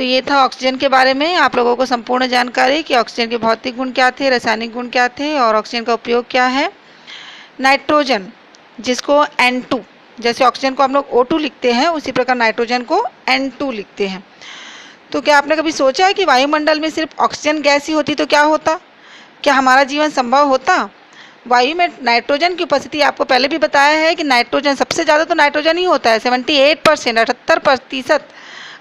तो ये था ऑक्सीजन के बारे में आप लोगों को संपूर्ण जानकारी कि ऑक्सीजन के भौतिक गुण क्या थे, रासायनिक गुण क्या थे और ऑक्सीजन का उपयोग क्या है। नाइट्रोजन जिसको N2, जैसे ऑक्सीजन को हम लोग O2 लिखते हैं उसी प्रकार नाइट्रोजन को N2 लिखते हैं। तो क्या आपने कभी सोचा है कि वायुमंडल में सिर्फ ऑक्सीजन गैस ही होती तो क्या होता, क्या हमारा जीवन संभव होता? वायु में नाइट्रोजन की उपस्थिति आपको पहले भी बताया है कि नाइट्रोजन सबसे ज़्यादा तो नाइट्रोजन ही होता है, 78%,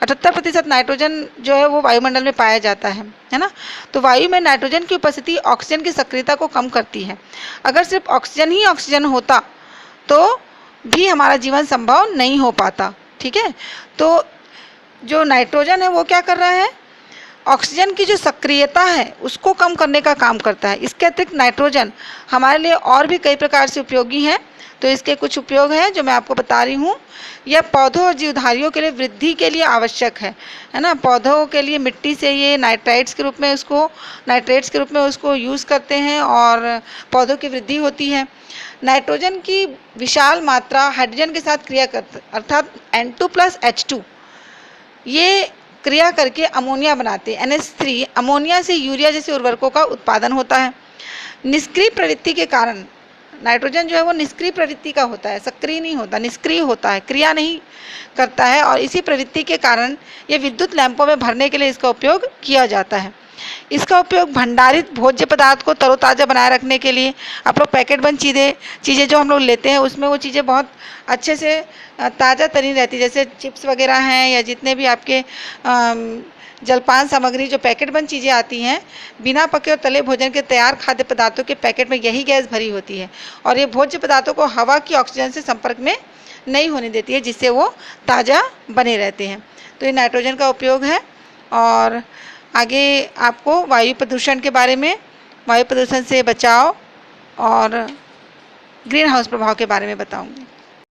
78% नाइट्रोजन जो है वो वायुमंडल में पाया जाता है ना। तो वायु में नाइट्रोजन की उपस्थिति ऑक्सीजन की सक्रियता को कम करती है। अगर सिर्फ ऑक्सीजन ही ऑक्सीजन होता तो भी हमारा जीवन संभव नहीं हो पाता। ठीक है, तो जो नाइट्रोजन है वो क्या कर रहा है, ऑक्सीजन की जो सक्रियता है उसको कम करने का काम करता है। इसके अतिरिक्त नाइट्रोजन हमारे लिए और भी कई प्रकार से उपयोगी है। तो इसके कुछ उपयोग हैं जो मैं आपको बता रही हूँ। यह पौधों और जीवधारियों के लिए वृद्धि के लिए आवश्यक है ना। पौधों के लिए मिट्टी से ये नाइट्रेट्स के रूप में उसको यूज़ करते हैं और पौधों की वृद्धि होती है। नाइट्रोजन की विशाल मात्रा हाइड्रोजन के साथ क्रिया करते अर्थात N2+H2 ये क्रिया करके अमोनिया बनाते हैं NH3। अमोनिया से यूरिया जैसे उर्वरकों का उत्पादन होता है। निष्क्रिय प्रवृत्ति के कारण नाइट्रोजन जो है वो निष्क्रिय प्रवृत्ति का होता है, सक्रिय नहीं होता, निष्क्रिय होता है, क्रिया नहीं करता है और इसी प्रवृत्ति के कारण ये विद्युत लैंपों में भरने के लिए इसका उपयोग किया जाता है। इसका उपयोग भंडारित भोज्य पदार्थ को तरोताज़ा बनाए रखने के लिए, आप लोग पैकेट बंद चीज़ें जो हम लोग लेते हैं उसमें वो चीज़ें बहुत अच्छे से ताज़ा तरी रहती है, जैसे चिप्स वगैरह हैं या जितने भी आपके जलपान सामग्री जो पैकेट बंद चीज़ें आती हैं, बिना पके और तले भोजन के तैयार खाद्य पदार्थों के पैकेट में यही गैस भरी होती है और ये भोज्य पदार्थों को हवा की ऑक्सीजन से संपर्क में नहीं होने देती है, जिससे वो ताज़ा बने रहते हैं। तो ये नाइट्रोजन का उपयोग है। और आगे आपको वायु प्रदूषण के बारे में, वायु प्रदूषण से बचाव और ग्रीन हाउस प्रभाव के बारे में बताऊंगी।